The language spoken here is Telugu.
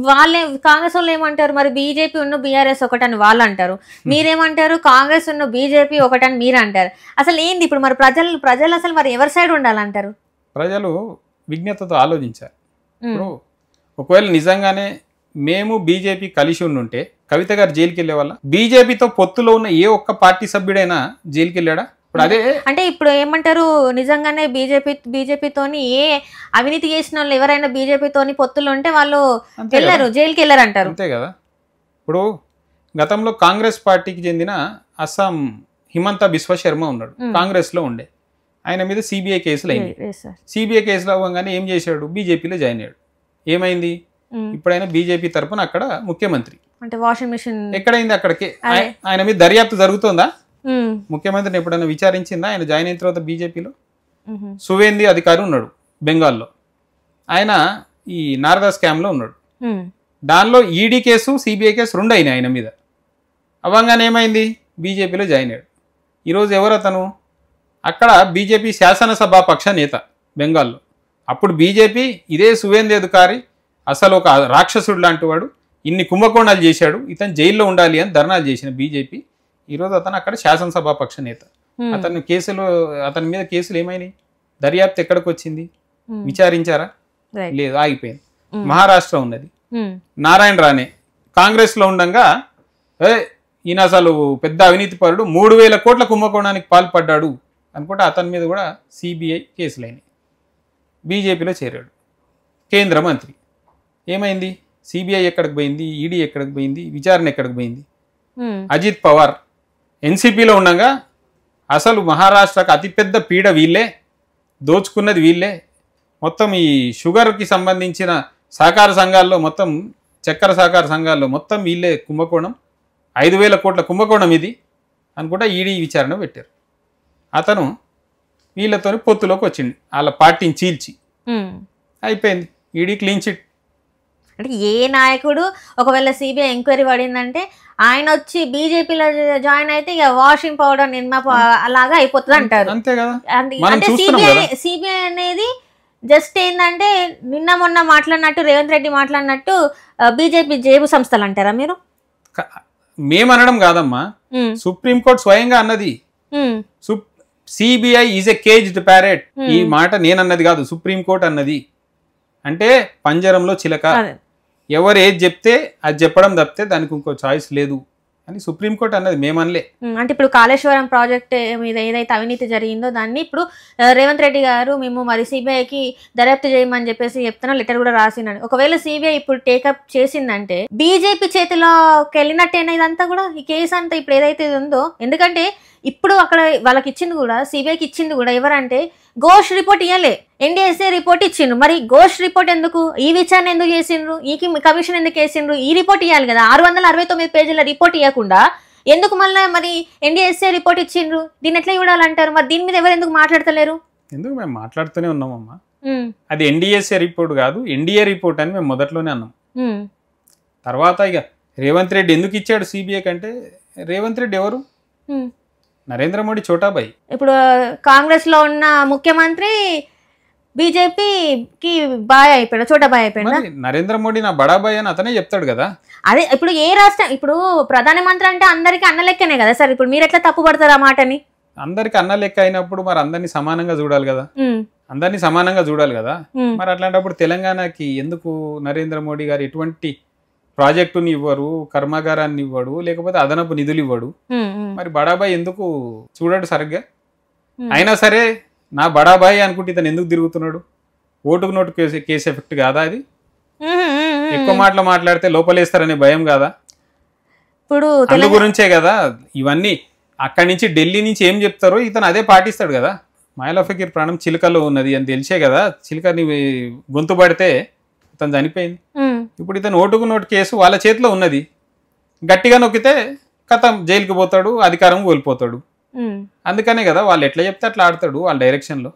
వాళ్ళే కాంగ్రెస్ వాళ్ళు ఏమంటారు మరి బీజేపీ ఉన్న బీఆర్ఎస్ ఒకటని వాళ్ళు అంటారు, మీరేమంటారు కాంగ్రెస్ ఉన్న బీజేపీ ఒకటని మీరు అంటారు. అసలు ఏంది ఇప్పుడు మరి ప్రజలు అసలు మరి ఎవరి సైడ్ ఉండాలంటారు? ప్రజలు విజ్ఞతతో ఆలోచించారు. ఇప్పుడు ఒకవేళ నిజంగానే మేము బీజేపీ కలిసి ఉండుంటే కవిత గారు జైలుకి వెళ్ళే వాళ్ళ? బీజేపీతో పొత్తులో ఉన్న ఏ ఒక్క పార్టీ సభ్యుడైనా జైలుకి వెళ్ళాడా? ఇప్పుడు అదే అంటే ఇప్పుడు ఏమంటారు నిజంగానే బీజేపీతోని ఏ అవినీతి చేసిన వాళ్ళు ఎవరైనా బీజేపీతోని పొత్తులు ఉంటే వాళ్ళు వెళ్ళారు, జైలుకి వెళ్ళారు అంటారు. అంతే కదా. ఇప్పుడు గతంలో కాంగ్రెస్ పార్టీకి చెందిన అస్సాం హిమంత బిశ్వ శర్మ ఉన్నాడు, కాంగ్రెస్ లో ఉండే. ఆయన మీద సిబిఐ కేసులు అయింది. సిబిఐ కేసులు అవ్వగానే ఏం చేశాడు, బీజేపీలో జాయిన్ అయ్యాడు. ఏమైంది, ఇప్పుడైనా బీజేపీ తరఫున అక్కడ ముఖ్యమంత్రి. అంటే వాషింగ్ మిషన్ ఎక్కడైంది, అక్కడికి ఆయన మీద దర్యాప్తు జరుగుతుందా? ముఖ్యమంత్రిని ఎప్పుడైనా విచారించిందా? ఆయన జాయిన్ అయిన తర్వాత బీజేపీలో సువేంది అధికారి ఉన్నాడు బెంగాల్లో, ఆయన ఈ నారదా స్కామ్ లో ఉన్నాడు. దానిలో ఈడీ కేసు సిబిఐ కేసు రెండు అయినాయి ఆయన మీద. అవ్వంగానే ఏమైంది, బీజేపీలో జాయిన్ అయ్యాడు. ఈరోజు ఎవరు అతను, అక్కడ బీజేపీ శాసనసభా పక్ష నేత బెంగాల్లో. అప్పుడు బీజేపీ ఇదే సువేంది అధికారి అసలు ఒక రాక్షసుడు లాంటి వాడు, ఇన్ని కుంభకోణాలు చేశాడు, ఇతను జైల్లో ఉండాలి అని ధర్నాలు చేసిన బీజేపీ ఈరోజు అతను అక్కడ శాసనసభా పక్ష నేత. అతని మీద కేసులు ఏమైనాయి, దర్యాప్తు ఎక్కడికి వచ్చింది, విచారించారా? లేదు, ఆగిపోయింది. మహారాష్ట్ర ఉన్నది, నారాయణ రాణే కాంగ్రెస్ లో ఉండగా ఈయన అసలు పెద్ద అవినీతి పరుడు, 3,000 కోట్ల కుంభకోణానికి పాల్పడ్డాడు అనుకుంటే అతని మీద కూడా సిబిఐ కేసులు అయినాయి. బీజేపీలో చేరాడు, కేంద్ర మంత్రి. ఏమైంది, సిబిఐ ఎక్కడికి పోయింది, ఈడీ ఎక్కడికి పోయింది, విచారణ ఎక్కడికి పోయింది? అజిత్ పవార్ ఎన్సీపీలో ఉండగా అసలు మహారాష్ట్రకు అతిపెద్ద పీడ వీళ్ళే, దోచుకున్నది వీళ్ళే. మొత్తం ఈ షుగర్కి సంబంధించిన సహకార సంఘాల్లో, మొత్తం చక్కెర సహకార సంఘాల్లో మొత్తం వీళ్ళే కుంభకోణం, 5,000 కోట్ల కుంభకోణం ఇది అనుకుంటా ఈడీ విచారణ పెట్టారు. అతను వీళ్ళతో పొత్తులోకి వచ్చింది, వాళ్ళ పార్టీని చీల్చి. అయిపోయింది, ఈడీ క్లీన్ చిట్. అంటే ఏ నాయకుడు ఒకవేళ సిబిఐ ఎంక్వైరీ పడిందంటే ఆయన వచ్చి బీజేపీలో జాయిన్ అయితే ఇక వాషింగ్ పౌడర్ నిమ్మ అలాగా అయిపోతుంది అంటారు. అంతే కదా. అంటే సిబిఐ అనేది జస్ట్ ఏంటంటే నిన్న మొన్న మాట్లాడినట్టు రేవంత్ రెడ్డి మాట్లాడినట్టు బీజేపీ జేబు సంస్థలు అంటారా మీరు? మేమనడం కాదమ్మా, సుప్రీంకోర్టు స్వయంగా అన్నది. CBI is a caged parrot. ఈ మాట నేనన్నది కాదు, సుప్రీంకోర్టు అన్నది. అంటే పంజరంలో చిలక, ఎవరు ఏది చెప్తే అది చెప్పడం తప్పితే దానికి ఇంకో చాయిస్ లేదు అని సుప్రీంకోర్టు అన్నది, మేమనలే. అంటే ఇప్పుడు కాళేశ్వరం ప్రాజెక్ట్ మీద ఏదైతే అవినీతి జరిగిందో దాన్ని ఇప్పుడు రేవంత్ రెడ్డి గారు మేము మరి సిబిఐకి దర్యాప్తు చేయమని చెప్పేసి చెప్తున్నా, లెటర్ కూడా రాసినాడు. ఒకవేళ సిబిఐ ఇప్పుడు టేకప్ చేసిందంటే బీజేపీ చేతిలోకి వెళ్ళినట్టేనా ఇదంతా కూడా, ఈ కేసు అంతా ఇప్పుడు ఏదైతే ఉందో? ఎందుకంటే ఇప్పుడు అక్కడ వాళ్ళకి ఇచ్చింది కూడా, సిబిఐకి ఇచ్చింది కూడా ఎవరంటే గోష్ రిపోర్ట్ ఇవ్వలే, ఎన్డీఎస్ఏ రిపోర్ట్ ఇచ్చిండ్రు. మరి గోష్ రిపోర్ట్ ఎందుకు, ఈ విచారణ ఎందుకు చేసిండ్రు, ఈ కమిషన్ ఎందుకు వేసిండ్రు? ఈ రిపోర్ట్ ఇవ్వాలి కదా, 669 పేజీల రిపోర్ట్ ఇవ్వకుండా ఎందుకు మళ్ళీ మరి ఎన్డీఎస్ఏ రిపోర్ట్ ఇచ్చిండ్రు? దీన్ని ఎట్లా చూడాలంటారు? మరి దీని మీద ఎవరు ఎందుకు మాట్లాడతలేరు? ఎందుకు మేము మాట్లాడుతూనే ఉన్నామమ్మా. అది ఎన్డీఎస్ఏ రిపోర్ట్ కాదు, ఎన్డీఏ రిపోర్ట్ అని మేము మొదట్లోనే అన్నాం. తర్వాత ఇక రేవంత్ రెడ్డి ఎందుకు ఇచ్చాడు సిబిఐ కంటే, రేవంత్ రెడ్డి ఎవరు, నరేంద్ర మోడీ చోటాబాయ్. ఇప్పుడు కాంగ్రెస్ లో ఉన్న ముఖ్యమంత్రి బీజేపీకి బాయ్ అయిపోయాడు, చోటాబాయ్ అయిపోయాడు. నరేంద్ర మోడీ నా బడాబాయ్ అని అతనే చెప్తాడు కదా. అదే ఇప్పుడు ఏ రాష్ట్రం, ఇప్పుడు ప్రధానమంత్రి అంటే అందరికి అన్న లెక్కనే కదా సార్. ఇప్పుడు మీరు ఎట్లా తప్పు పడతారు ఆ మాటని? అందరికి అన్న లెక్క అయినప్పుడు మరి అందరినీ సమానంగా చూడాలి కదా, అందరినీ సమానంగా చూడాలి కదా. మరి అట్లాంటప్పుడు తెలంగాణకి ఎందుకు నరేంద్ర మోడీ గారు ఎటువంటి ప్రాజెక్టుని ఇవ్వరు, కర్మాగారాన్ని ఇవ్వడు, లేకపోతే అదనపు నిధులు ఇవ్వడు? మరి బడాబాయ్ ఎందుకు చూడడు సరిగ్గా? అయినా సరే నా బడాబాయ్ అనుకుంటే ఇతను ఎందుకు తిరుగుతున్నాడు? ఓటుకు నోటు కేసు ఎఫెక్ట్ కాదా అది? ఎక్కువ మాటలు మాట్లాడితే లోపలేస్తారనే భయం కాదా? ఇప్పుడు అందు గురించే కదా ఇవన్నీ. అక్కడి నుంచి ఢిల్లీ నుంచి ఏం చెప్తారో ఇతను అదే పాటిస్తాడు కదా. మాయల ఫకీర్ ప్రాణం చిలుకలో ఉన్నది అని తెలిసే కదా చిలుకని గొంతు పడితే ఇతను చనిపోయింది. ఇప్పుడు ఇతను ఓటుకు నోటు కేసు వాళ్ళ చేతిలో ఉన్నది, గట్టిగా నొక్కితే కథం జైలుకి పోతాడు, అధికారం కోల్పోతాడు. అందుకనే కదా వాళ్ళు ఎట్లా చెప్తే అట్లా ఆడతాడు వాళ్ళ డైరెక్షన్లో.